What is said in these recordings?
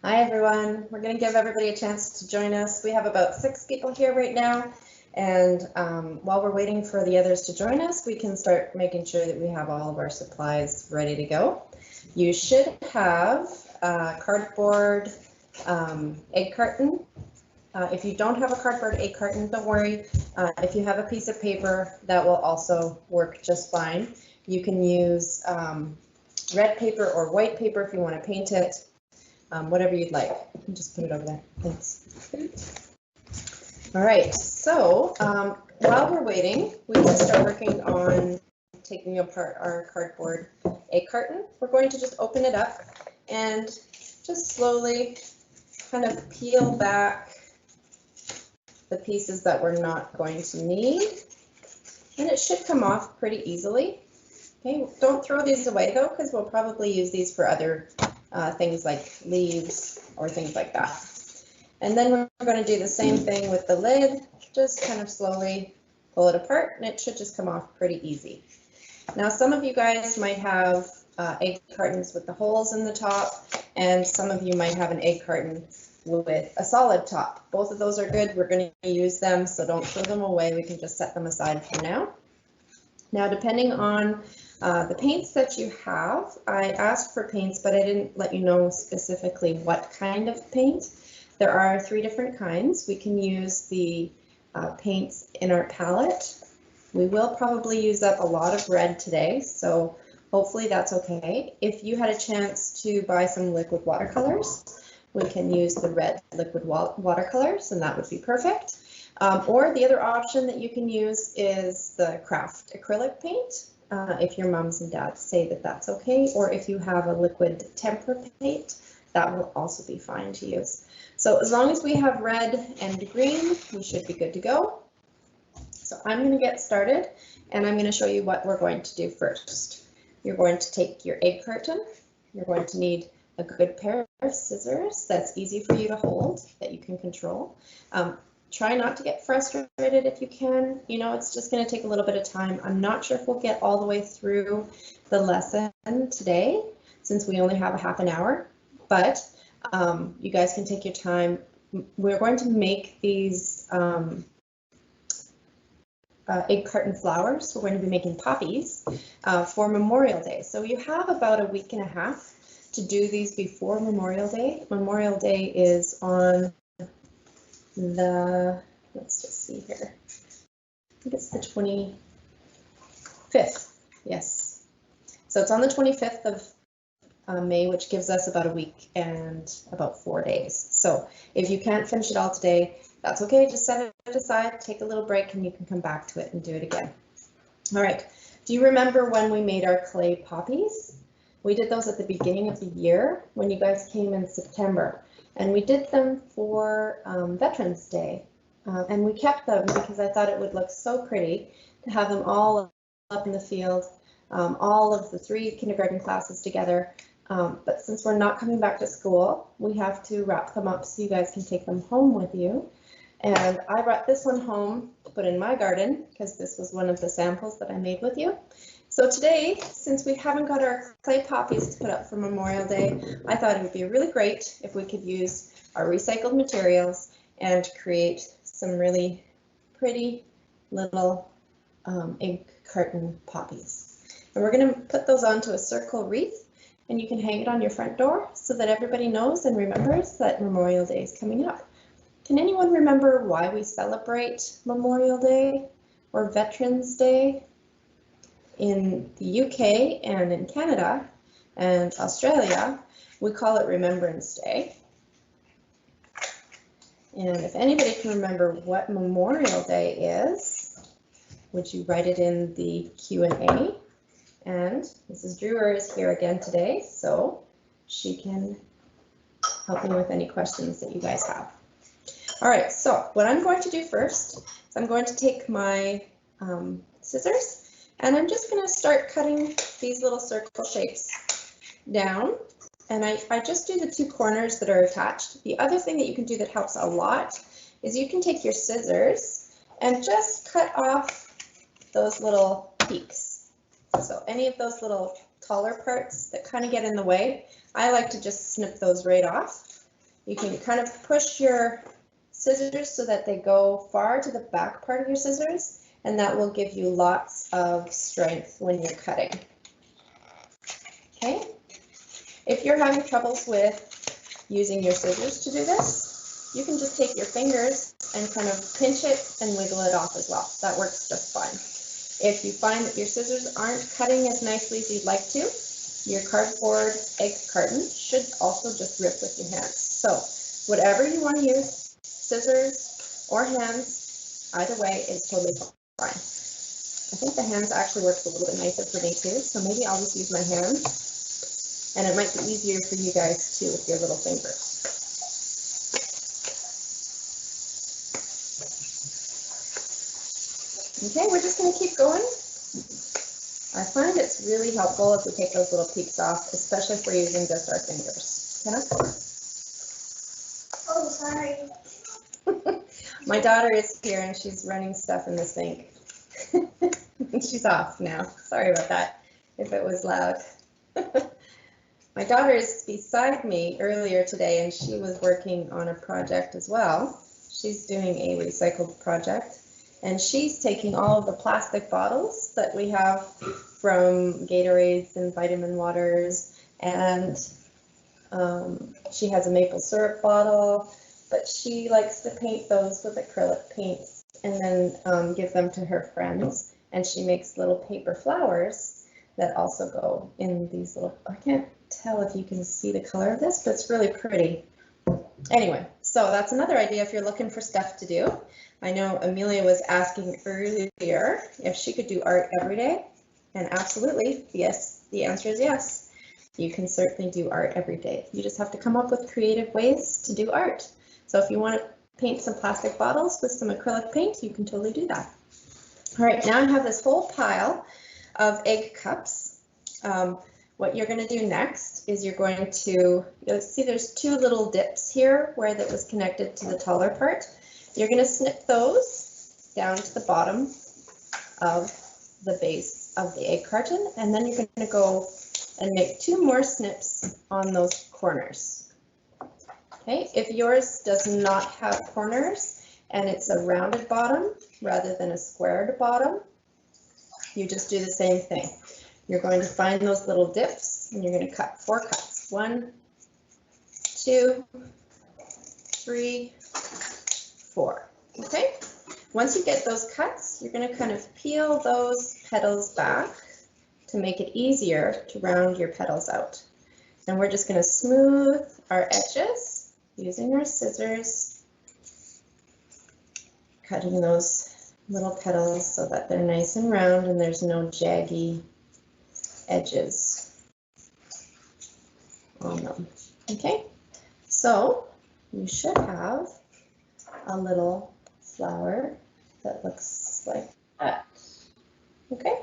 Hi everyone. We're going to give everybody a chance to join us. We have about 6 people here right now, and while we're waiting for the others to join us, we can start making sure that we have all of our supplies ready to go. You should have a cardboard egg carton. If you don't have a cardboard egg carton, don't worry. If you have a piece of paper, that will also work just fine. You can use red paper or white paper if you want to paint it. Whatever you'd like. Just put it over there. Thanks. All right, so while we're waiting, we can start working on taking apart our cardboard egg carton. We're going to just open it up and just slowly kind of peel back the pieces that we're not going to need. And it should come off pretty easily. Okay, don't throw these away though, because we'll probably use these for other things like leaves or things like that. And then we're going to do the same thing with the lid. Just kind of slowly pull it apart and it should just come off pretty easy. Now some of you guys might have egg cartons with the holes in the top, and some of you might have an egg carton with a solid top. Both of those are good. We're going to use them, so don't throw them away. We can just set them aside for now. Now, depending on the paints that you have, I asked for paints, but I didn't let you know specifically what kind of paint. There are 3 different kinds. We can use the paints in our palette. We will probably use up a lot of red today, so hopefully that's okay. If you had a chance to buy some liquid watercolors, we can use the red liquid watercolors, and that would be perfect. Or the other option that you can use is the craft acrylic paint, if your moms and dads say that that's okay, or if you have a liquid tempera paint, that will also be fine to use. So as long as we have red and green, we should be good to go. So I'm going to get started, and I'm going to show you what we're going to do first. You're going to take your egg carton. You're going to need a good pair of scissors that's easy for you to hold, that you can control. Try not to get frustrated if you can. You know, it's just going to take a little bit of time. I'm not sure if we'll get all the way through the lesson today, since we only have a half an hour, but you guys can take your time. We're going to make these egg carton flowers. We're going to be making poppies for Memorial Day. So you have about a week and a half to do these before Memorial Day. Memorial Day is on the, let's just see here, I think it's the 25th, yes. So it's on the 25th of May, which gives us about a week and about 4 days. So if you can't finish it all today, that's okay, just set it aside, take a little break, and you can come back to it and do it again. All right, do you remember when we made our clay poppies? We did those at the beginning of the year when you guys came in September. And we did them for Veterans Day, and we kept them because I thought it would look so pretty to have them all up in the field, all of the 3 kindergarten classes together. But since we're not coming back to school, we have to wrap them up so you guys can take them home with you. And I brought this one home to put in my garden because this was one of the samples that I made with you. So today, since we haven't got our clay poppies to put up for Memorial Day, I thought it would be really great if we could use our recycled materials and create some really pretty little egg carton poppies. And we're going to put those onto a circle wreath, and you can hang it on your front door so that everybody knows and remembers that Memorial Day is coming up. Can anyone remember why we celebrate Memorial Day or Veterans Day? In the UK and in Canada and Australia, we call it Remembrance Day. And if anybody can remember what Memorial Day is, would you write it in the Q&A? And Mrs. Drewer is here again today, so she can help me with any questions that you guys have. All right, so what I'm going to do first is I'm going to take my scissors, and I'm just going to start cutting these little circle shapes down. And I just do the 2 corners that are attached. The other thing that you can do that helps a lot is you can take your scissors and just cut off those little peaks. So any of those little taller parts that kind of get in the way, I like to just snip those right off. You can kind of push your scissors so that they go far to the back part of your scissors, and that will give you lots of strength when you're cutting. Okay, if you're having troubles with using your scissors to do this, you can just take your fingers and kind of pinch it and wiggle it off as well. That works just fine. If you find that your scissors aren't cutting as nicely as you'd like to, your cardboard egg carton should also just rip with your hands. So whatever you want to use, scissors or hands, either way is totally fine. I think the hands actually works a little bit nicer for me too, so maybe I'll just use my hands, and it might be easier for you guys too with your little fingers. Okay, we're just going to keep going. I find it's really helpful if we take those little peaks off, especially if we're using just our fingers. Kenna? Oh, sorry. My daughter is here and she's running stuff in the sink. She's off now. Sorry about that, if it was loud. My daughter is beside me earlier today and she was working on a project as well. She's doing a recycled project. And she's taking all of the plastic bottles that we have from Gatorades and vitamin waters, and she has a maple syrup bottle, but she likes to paint those with acrylic paints and then give them to her friends. And she makes little paper flowers that also go in these little, I can't tell if you can see the color of this, but it's really pretty. Anyway, so that's another idea if you're looking for stuff to do. I know Amelia was asking earlier if she could do art every day, and absolutely, yes, the answer is yes. You can certainly do art every day. You just have to come up with creative ways to do art. So if you want to paint some plastic bottles with some acrylic paint, you can totally do that. All right, now I have this whole pile of egg cups. What you're going to do next is you're going to, you'll see there's two little dips here where that was connected to the taller part. You're going to snip those down to the bottom of the base of the egg carton, and then you're going to go and make two more snips on those corners. Okay, if yours does not have corners and it's a rounded bottom rather than a squared bottom, you just do the same thing. You're going to find those little dips and you're going to cut 4 cuts. 1, 2, 3, 4. Okay, once you get those cuts, you're going to kind of peel those petals back to make it easier to round your petals out. And we're just going to smooth our edges using our scissors, cutting those little petals so that they're nice and round and there's no jaggy edges on them. Okay, so you should have a little flower that looks like that. Okay,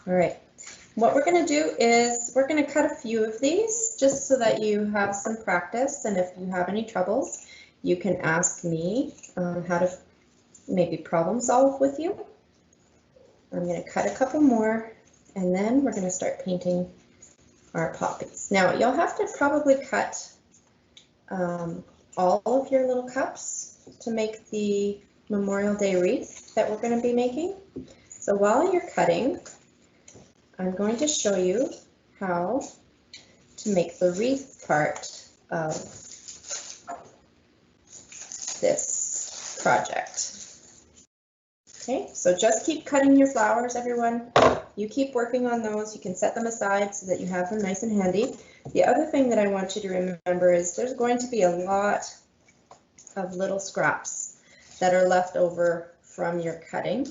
all right. What we're going to do is we're going to cut a few of these just so that you have some practice, and if you have any troubles, you can ask me how to maybe problem solve with you. I'm going to cut a couple more, and then we're going to start painting our poppies. Now you'll have to probably cut all of your little cups to make the Memorial Day wreath that we're going to be making. So while you're cutting, I'm going to show you how to make the wreath part of this project. Okay, so just keep cutting your flowers, everyone. You keep working on those. You can set them aside so that you have them nice and handy. The other thing that I want you to remember is there's going to be a lot of little scraps that are left over from your cutting.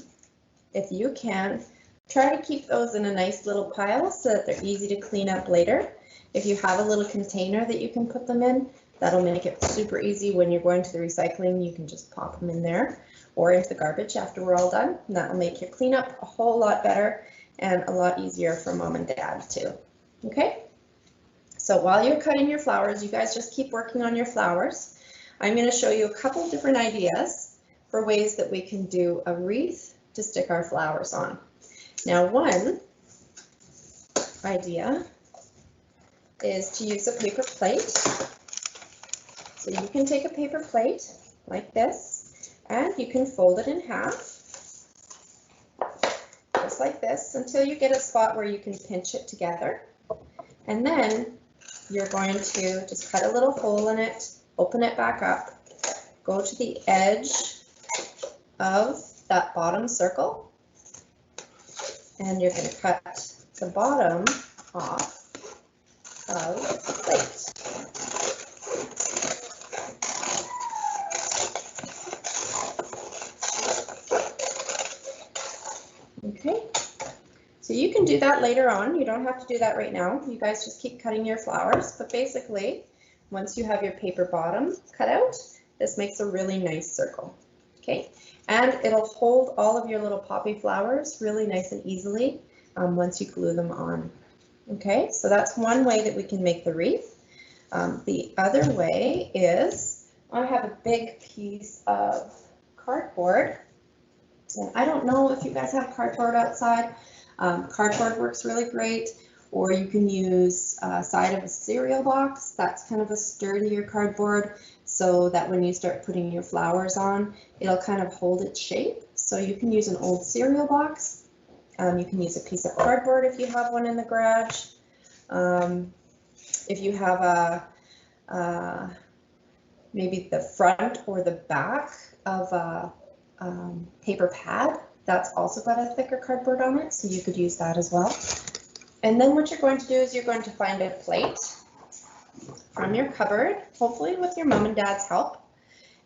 If you can, try to keep those in a nice little pile so that they're easy to clean up later. If you have a little container that you can put them in, that'll make it super easy when you're going to the recycling. You can just pop them in there or into the garbage after we're all done. And that'll make your cleanup a whole lot better and a lot easier for mom and dad too. Okay, so while you're cutting your flowers, you guys just keep working on your flowers. I'm going to show you a couple different ideas for ways that we can do a wreath to stick our flowers on. Now, one idea is to use a paper plate So you can take a paper plate like this and you can fold it in half, just like this, until you get a spot where you can pinch it together. And then you're going to just cut a little hole in it, open it back up, go to the edge of that bottom circle, and you're going to cut the bottom off of the plate. Okay, so you can do that later on. You don't have to do that right now. You guys just keep cutting your flowers, but basically, once you have your paper bottom cut out, this makes a really nice circle. Okay, and it'll hold all of your little poppy flowers really nice and easily once you glue them on. Okay, so that's one way that we can make the wreath. The other way is I have a big piece of cardboard. And I don't know if you guys have cardboard outside. Cardboard works really great, or you can use side of a cereal box. That's kind of a sturdier cardboard, so that when you start putting your flowers on, it'll kind of hold its shape. So you can use an old cereal box. You can use a piece of cardboard if you have one in the garage. If you have maybe the front or the back of a paper pad, that's also got a thicker cardboard on it, so you could use that as well. And then what you're going to do is you're going to find a plate from your cupboard, hopefully with your mom and dad's help,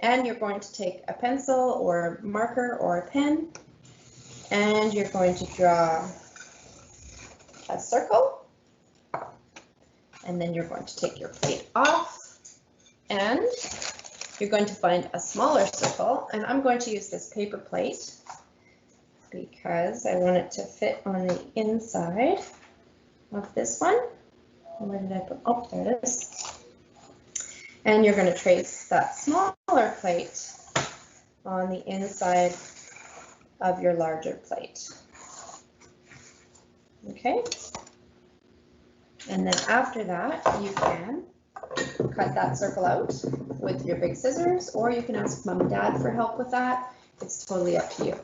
and you're going to take a pencil or marker or a pen, and you're going to draw a circle, and then you're going to take your plate off, and you're going to find a smaller circle, and I'm going to use this paper plate because I want it to fit on the inside of this one. Where did I put? Oh, there it is. And you're going to trace that smaller plate on the inside of your larger plate. Okay. And then after that, you can cut that circle out with your big scissors, or you can ask mom and dad for help with that. It's totally up to you.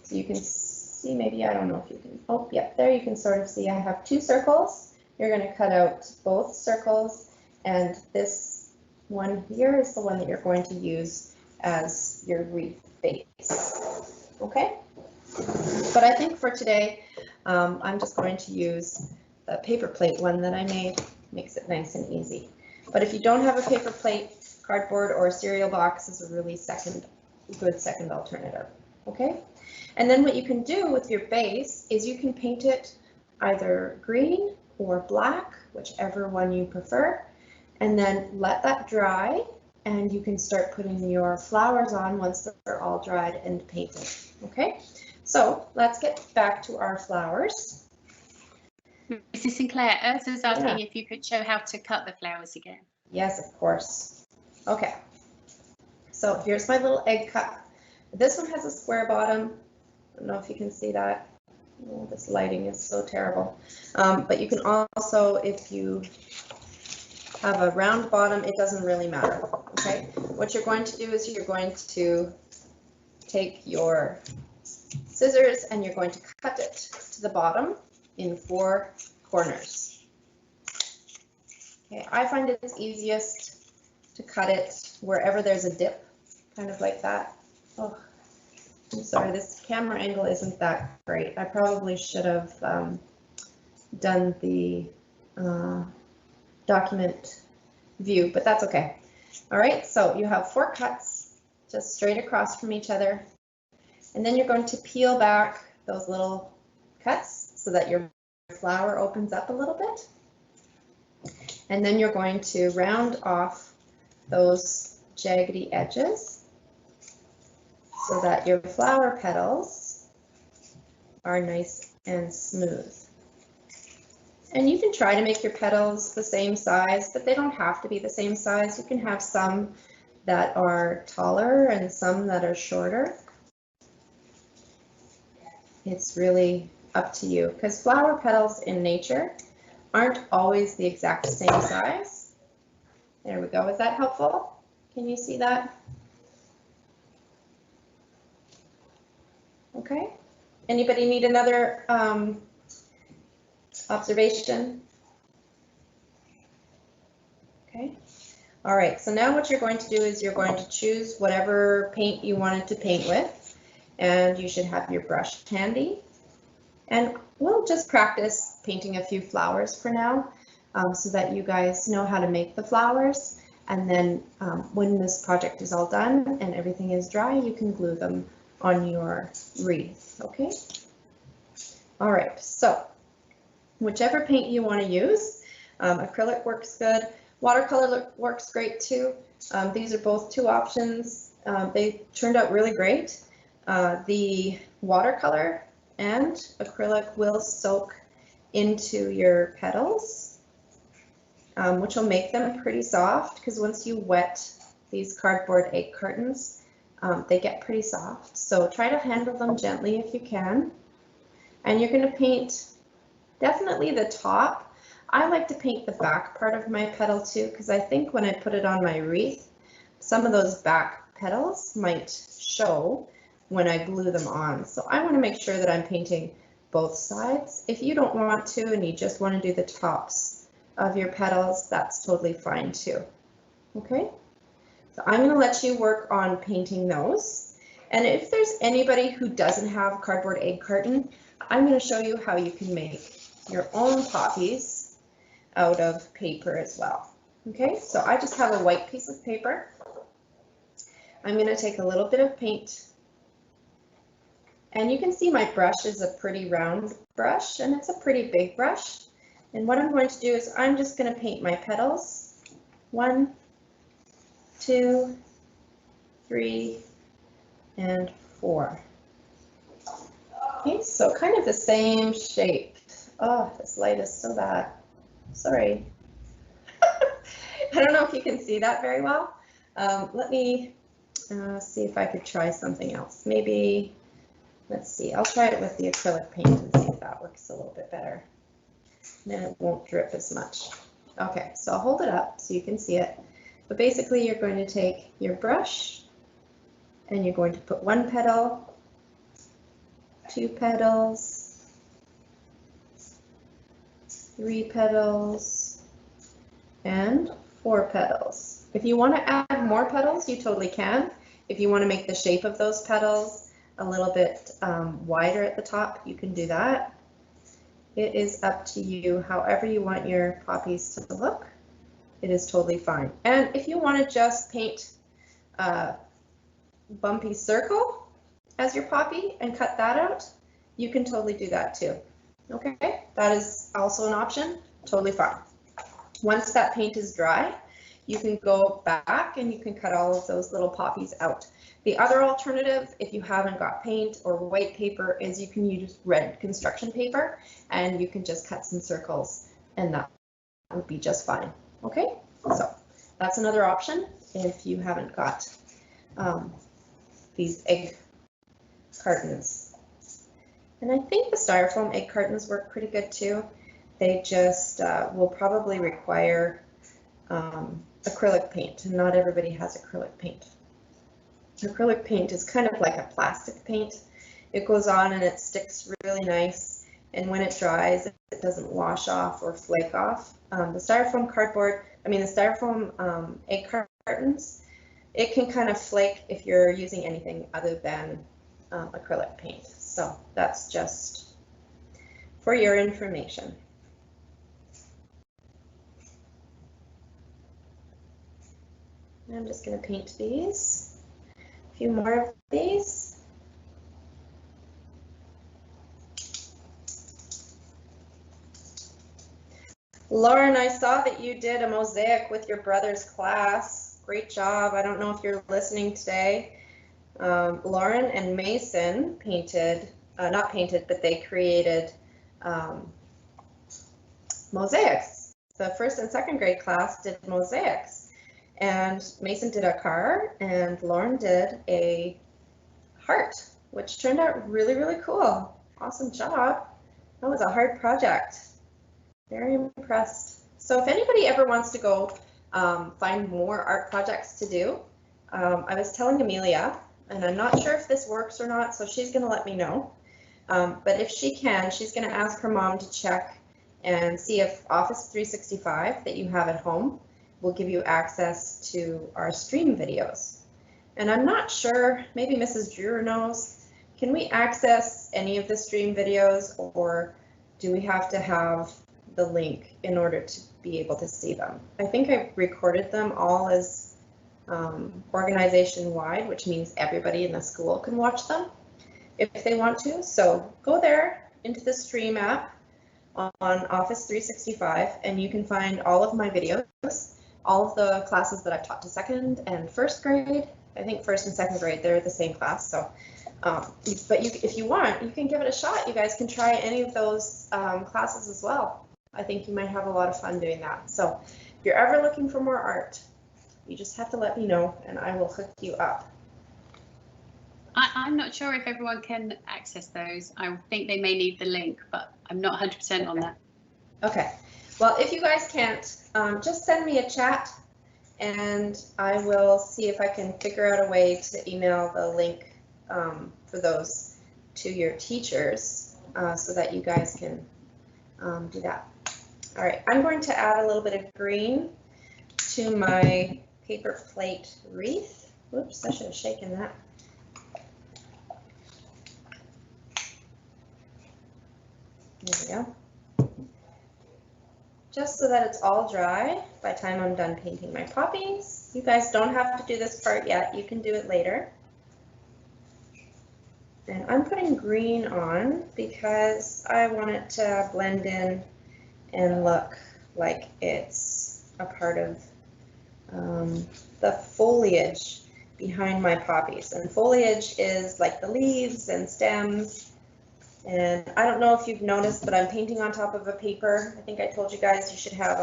So you can see, maybe, I don't know if you can, oh, yeah, there you can sort of see I have two circles. You're going to cut out both circles, and this one here is the one that you're going to use as your wreath base. Okay? But I think for today, I'm just going to use the paper plate one that I made. Makes it nice and easy. But if you don't have a paper plate, cardboard or a cereal box is a really good second alternative. Okay? And then what you can do with your base is you can paint it either green or black, whichever one you prefer, and then let that dry, and you can start putting your flowers on once they're all dried and painted. Okay? So let's get back to our flowers. Mrs. Sinclair, Ursa's asking if you could show how to cut the flowers again. Yes, of course. Okay, so here's my little egg cup. This one has a square bottom. I don't know if you can see that. Oh, this lighting is so terrible. But you can also, if you have a round bottom, it doesn't really matter. Okay, what you're going to do is you're going to take your scissors and you're going to cut it to the bottom in 4 corners. Okay, I find it's easiest to cut it wherever there's a dip, kind of like that. Oh, I'm sorry, this camera angle isn't that great. I probably should have done the document view, but that's okay. All right, so you have 4 cuts just straight across from each other, and then you're going to peel back those little cuts so that your flower opens up a little bit. And then you're going to round off those jaggedy edges so that your flower petals are nice and smooth. And you can try to make your petals the same size, but they don't have to be the same size. You can have some that are taller and some that are shorter. It's really up to you, because flower petals in nature aren't always the exact same size. There we go. Is that helpful? Can you see that? Okay. Anybody need another observation? Okay. All right, so now what you're going to do is you're going to choose whatever paint you wanted to paint with, and you should have your brush handy. And we'll just practice painting a few flowers for now, so that you guys know how to make the flowers. And then when this project is all done and everything is dry, you can glue them on your wreath, okay? All right, so whichever paint you want to use, acrylic works good. Watercolor works great too. These are both two options. They turned out really great. The watercolor and acrylic will soak into your petals, which will make them pretty soft, because once you wet these cardboard egg cartons, they get pretty soft. So try to handle them gently if you can. And you're going to paint definitely the top. I like to paint the back part of my petal too, because I think when I put it on my wreath, some of those back petals might show when I glue them on. So I want to make sure that I'm painting both sides. If you don't want to and you just want to do the tops of your petals, that's totally fine too. Okay, so I'm going to let you work on painting those. And if there's anybody who doesn't have cardboard egg carton, I'm going to show you how you can make your own poppies out of paper as well. Okay, so I just have a white piece of paper. I'm going to take a little bit of paint, and you can see my brush is a pretty round brush, and it's a pretty big brush. And what I'm going to do is I'm just going to paint my petals. 1, 2, 3, and 4. Okay, so kind of the same shape. Oh, this light is so bad. Sorry. I don't know if you can see that very well. Let me see if I could try something else. Maybe, let's see, I'll try it with the acrylic paint and see if that works a little bit better. Then it won't drip as much. Okay, so I'll hold it up so you can see it. But basically you're going to take your brush and you're going to put 1 petal, 2 petals, 3 petals, and 4 petals. If you want to add more petals, you totally can. If you want to make the shape of those petals a little bit wider at the top, you can do that. It is up to you. However you want your poppies to look, it is totally fine. And if you want to just paint a bumpy circle as your poppy and cut that out, you can totally do that too. Okay, that is also an option, totally fine. Once that paint is dry, you can go back and you can cut all of those little poppies out. The other alternative, if you haven't got paint or white paper, is you can use red construction paper and you can just cut some circles and that would be just fine. Okay, so that's another option if you haven't got these egg cartons. And I think the styrofoam egg cartons work pretty good too. They just will probably require acrylic paint, and not everybody has acrylic paint. Acrylic paint is kind of like a plastic paint. It goes on and it sticks really nice, and when it dries, it doesn't wash off or flake off. The styrofoam egg cartons, it can kind of flake if you're using anything other than acrylic paint. So that's just for your information. I'm just going to paint these, a few more of these. Lauren, I saw that you did a mosaic with your brother's class. Great job. I don't know if you're listening today. Lauren and Mason painted, not painted, but they created mosaics. The 1st and 2nd grade class did mosaics, and Mason did a car and Lauren did a heart, which turned out really, really cool. Awesome job. That was a hard project. Very impressed. So if anybody ever wants to go find more art projects to do. I was telling Amelia, and I'm not sure if this works or not, so she's going to let me know. But if she can, she's going to ask her mom to check and see if Office 365 that you have at home will give you access to our stream videos. And I'm not sure, maybe Mrs. Drewer knows, can we access any of the stream videos, or do we have to have the link in order to be able to see them? I think I recorded them all as organization-wide, which means everybody in the school can watch them if they want to. So go there into the stream app on Office 365, and you can find all of my videos, all of the classes that I've taught to second and first grade. I think first and second grade, they're the same class. So, but if you want, you can give it a shot. You guys can try any of those classes as well. I think you might have a lot of fun doing that. So if you're ever looking for more art, you just have to let me know and I will hook you up. I'm not sure if everyone can access those. I think they may need the link, but I'm not 100% on that. Okay. Well, if you guys can't, just send me a chat and I will see if I can figure out a way to email the link for those to your teachers so that you guys can do that. All right, I'm going to add a little bit of green to my paper plate wreath. Whoops, I should have shaken that. There we go. Just so that it's all dry by the time I'm done painting my poppies. You guys don't have to do this part yet. You can do it later. And I'm putting green on because I want it to blend in and look like it's a part of the foliage behind my poppies. And foliage is like the leaves and stems. And I don't know if you've noticed, but I'm painting on top of a paper. I think I told you guys you should have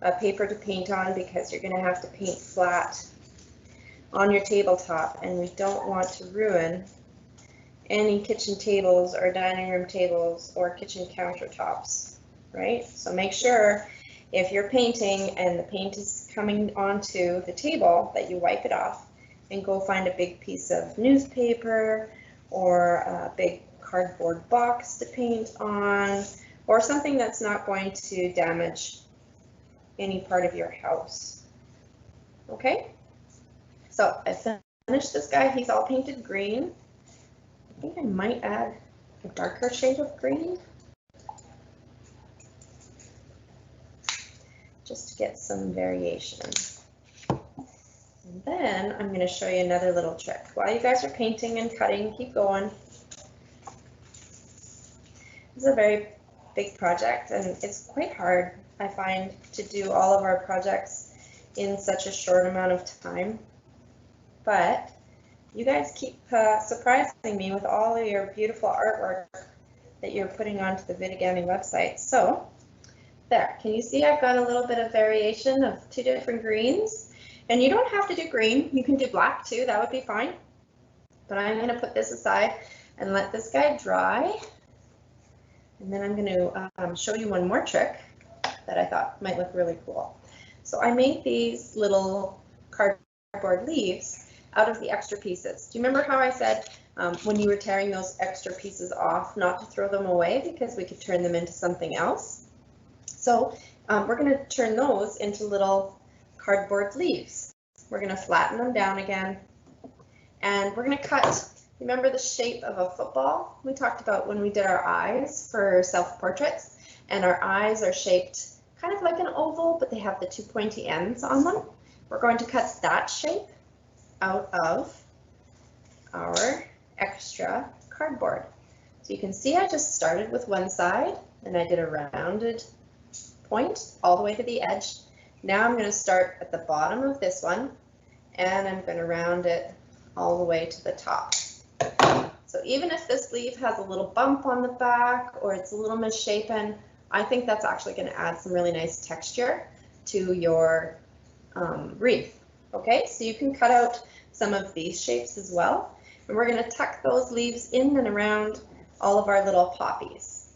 a paper to paint on because you're going to have to paint flat on your tabletop, and we don't want to ruin any kitchen tables or dining room tables or kitchen countertops, right? So make sure if you're painting and the paint is coming onto the table that you wipe it off and go find a big piece of newspaper or a big cardboard box to paint on, or something that's not going to damage any part of your house. Okay, so I finished this guy. He's all painted green. I think I might add a darker shade of green just to get some variation. And then I'm going to show you another little trick. While you guys are painting and cutting, keep going. This is a very big project and it's quite hard, I find, to do all of our projects in such a short amount of time. But you guys keep surprising me with all of your beautiful artwork that you're putting onto the Vidagami website. So there, can you see I've got a little bit of variation of two different greens? And you don't have to do green, you can do black too, that would be fine. But I'm going to put this aside and let this guy dry. And then I'm going to show you one more trick that I thought might look really cool. So I made these little cardboard leaves out of the extra pieces. Do you remember how I said when you were tearing those extra pieces off not to throw them away because we could turn them into something else? So we're going to turn those into little cardboard leaves. We're going to flatten them down again and we're going to cut. Remember the shape of a football? We talked about when we did our eyes for self-portraits, and our eyes are shaped kind of like an oval, but they have the two pointy ends on them. We're going to cut that shape out of our extra cardboard. So you can see I just started with one side and I did a rounded point all the way to the edge. Now I'm going to start at the bottom of this one and I'm going to round it all the way to the top. So even if this leaf has a little bump on the back or it's a little misshapen, I think that's actually going to add some really nice texture to your wreath. Okay, so you can cut out some of these shapes as well. And we're going to tuck those leaves in and around all of our little poppies.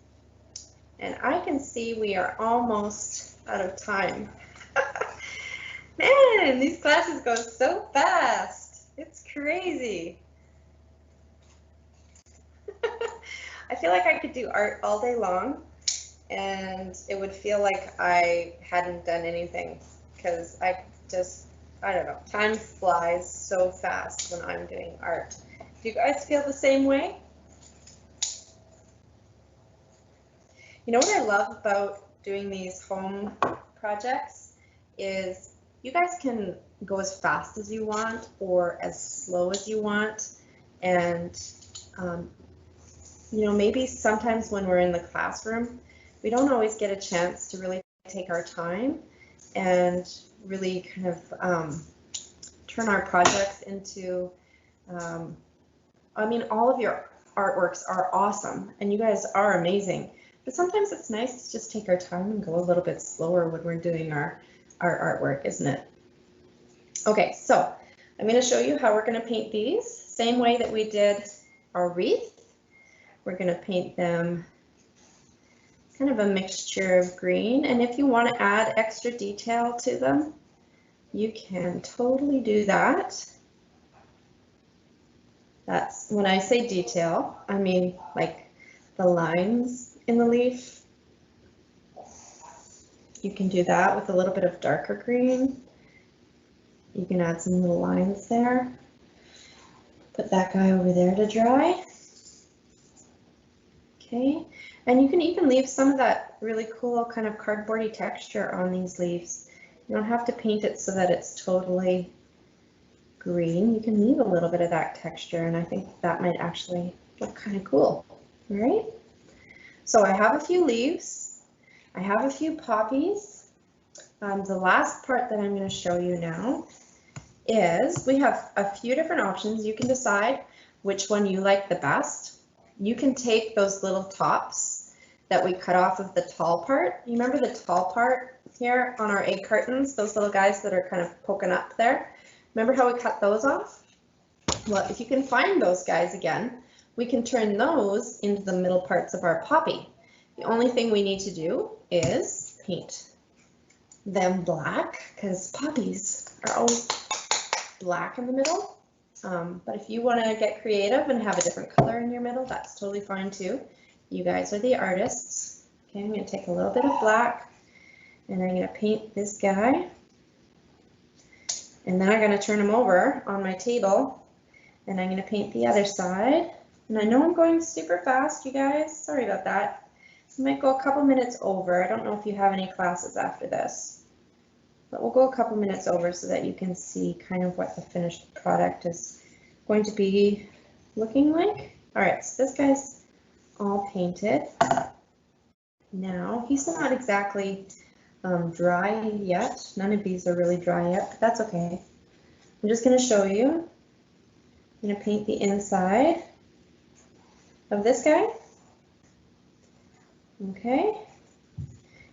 And I can see we are almost out of time. Man, these classes go so fast. It's crazy. I feel like I could do art all day long and it would feel like I hadn't done anything because I don't know, time flies so fast when I'm doing art. Do you guys feel the same way? You know what I love about doing these home projects is you guys can go as fast as you want or as slow as you want. And, you know, maybe sometimes when we're in the classroom, we don't always get a chance to really take our time and really kind of turn our projects into, I mean, all of your artworks are awesome and you guys are amazing, but sometimes it's nice to just take our time and go a little bit slower when we're doing our artwork, isn't it? Okay, so I'm going to show you how we're going to paint these, same way that we did our wreath. We're going to paint them kind of a mixture of green, and if you want to add extra detail to them, you can totally do that. That's when I say detail, I mean like the lines in the leaf. You can do that with a little bit of darker green. You can add some little lines there. Put that guy over there to dry. Okay, and you can even leave some of that really cool kind of cardboardy texture on these leaves. You don't have to paint it so that it's totally green. You can leave a little bit of that texture, and I think that might actually look kind of cool. All right, so I have a few leaves. I have a few poppies. The last part that I'm going to show you now is we have a few different options. You can decide which one you like the best. You can take those little tops that we cut off of the tall part. You remember the tall part here on our egg cartons, those little guys that are kind of poking up there? Remember how we cut those off? Well, if you can find those guys again, we can turn those into the middle parts of our poppy. The only thing we need to do is paint them black, because poppies are always black in the middle. But if you want to get creative and have a different color in your middle, that's totally fine too. You guys are the artists. Okay, I'm going to take a little bit of black and I'm going to paint this guy. And then I'm going to turn him over on my table and I'm going to paint the other side. And I know I'm going super fast, you guys. Sorry about that. I might go a couple minutes over. I don't know if you have any classes after this, but we'll go a couple minutes over so that you can see kind of what the finished product is going to be looking like. All right, so this guy's all painted. Now, he's not exactly dry yet. None of these are really dry yet, but that's okay. I'm just going to show you. I'm going to paint the inside of this guy. Okay.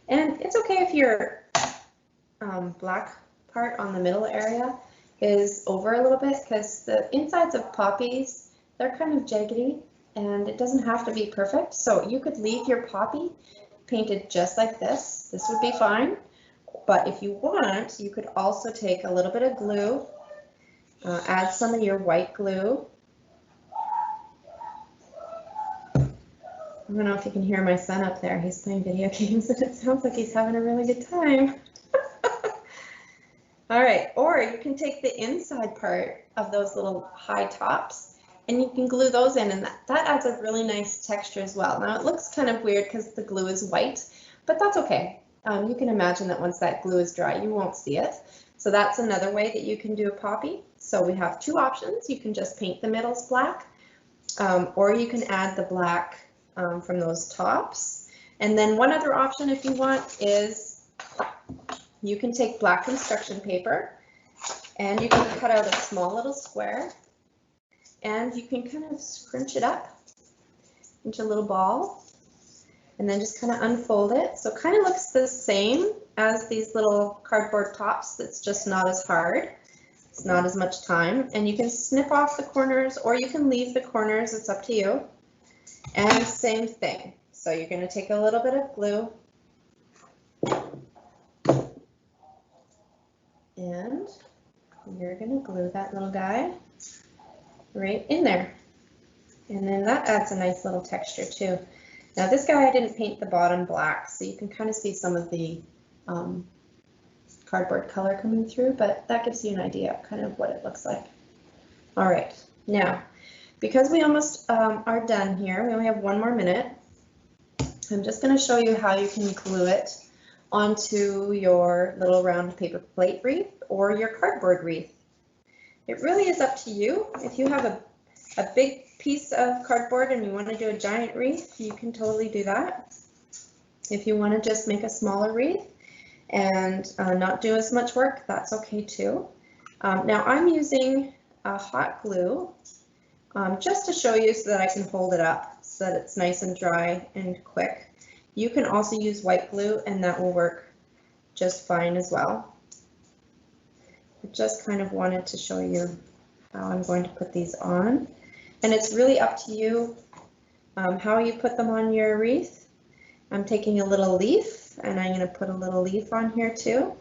And it's okay if your black part on the middle area is over a little bit, because the insides of poppies, they're kind of jaggedy and it doesn't have to be perfect. So you could leave your poppy painted just like this. This would be fine. But if you want, you could also take a little bit of glue, add some of your white glue. I don't know if you can hear my son up there. He's playing video games and it sounds like he's having a really good time. All right, or you can take the inside part of those little high tops and you can glue those in, and that adds a really nice texture as well. Now it looks kind of weird because the glue is white, but that's okay. You can imagine that once that glue is dry, you won't see it. So that's another way that you can do a poppy. So we have two options. You can just paint the middles black, or you can add the black from those tops. And then one other option, if you want, is you can take black construction paper and you can cut out a small little square and you can kind of scrunch it up into a little ball and then just kind of unfold it. So it kind of looks the same as these little cardboard tops. It's just not as hard. It's not as much time, and you can snip off the corners or you can leave the corners. It's up to you. And same thing. So you're going to take a little bit of glue. And you're going to glue that little guy right in there. And then that adds a nice little texture too. Now this guy, I didn't paint the bottom black, so you can kind of see some of the cardboard color coming through, but that gives you an idea of kind of what it looks like. All right, now, because we almost are done here, we only have 1 more minute, I'm just going to show you how you can glue it onto your little round paper plate wreath or your cardboard wreath. It really is up to you. If you have a big piece of cardboard and you want to do a giant wreath, you can totally do that. If you want to just make a smaller wreath and not do as much work, that's okay too. Now I'm using hot glue just to show you so that I can hold it up so that it's nice and dry and quick. You can also use white glue and that will work just fine as well. I just kind of wanted to show you how I'm going to put these on. And it's really up to you how you put them on your wreath. I'm taking a little leaf and I'm going to put a little leaf on here too.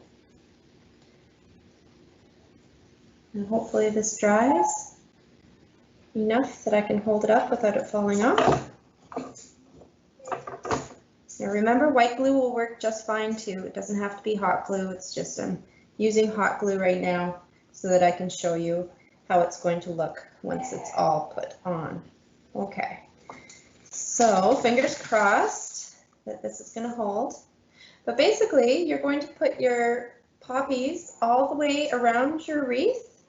And hopefully this dries enough that I can hold it up without it falling off. Now remember, white glue will work just fine too. It doesn't have to be hot glue. It's just I'm using hot glue right now so that I can show you how it's going to look once it's all put on. Okay, so fingers crossed that this is going to hold. But basically, you're going to put your poppies all the way around your wreath,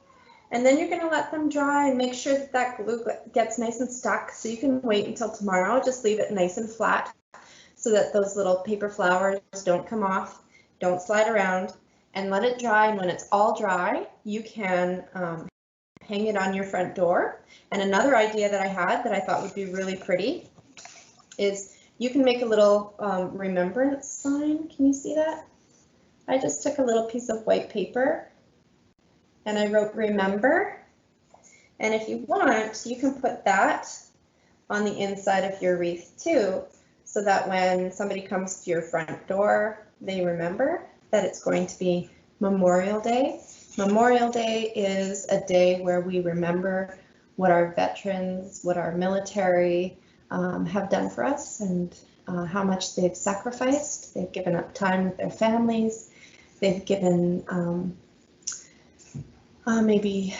and then you're going to let them dry and make sure that that glue gets nice and stuck. So you can wait until tomorrow. Just leave it nice and flat so that those little paper flowers don't come off, don't slide around, and let it dry. And when it's all dry, you can hang it on your front door. And another idea that I had that I thought would be really pretty is you can make a little remembrance sign. Can you see that? I just took a little piece of white paper and I wrote remember. And if you want, you can put that on the inside of your wreath too, so that when somebody comes to your front door, they remember that it's going to be Memorial Day. Memorial Day is a day where we remember what our veterans, what our military have done for us, and how much they've sacrificed. They've given up time with their families. They've given maybe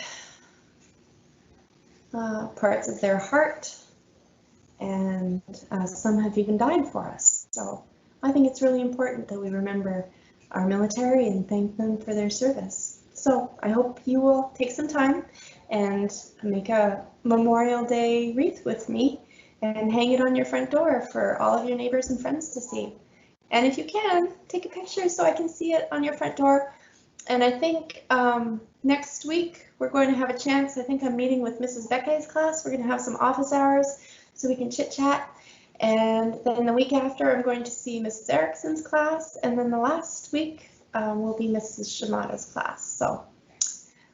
parts of their heart, and some have even died for us. So I think it's really important that we remember our military and thank them for their service. So I hope you will take some time and make a Memorial Day wreath with me and hang it on your front door for all of your neighbors and friends to see. And if you can, take a picture so I can see it on your front door. And I think next week we're going to have a chance. I think I'm meeting with Mrs. Becke's class. We're going to have some office hours so we can chit chat. And then the week after I'm going to see Mrs. Erickson's class. And then the last week will be Mrs. Shimada's class. So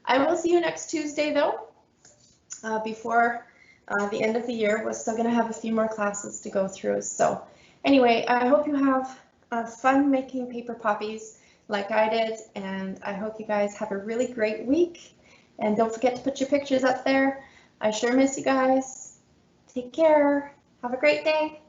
I will see you next Tuesday though. Before the end of the year, we're still going to have a few more classes to go through. So anyway, I hope you have fun making paper poppies like I did, and I hope you guys have a really great week. And don't forget to put your pictures up there. I sure miss you guys. Take care. Have a great day.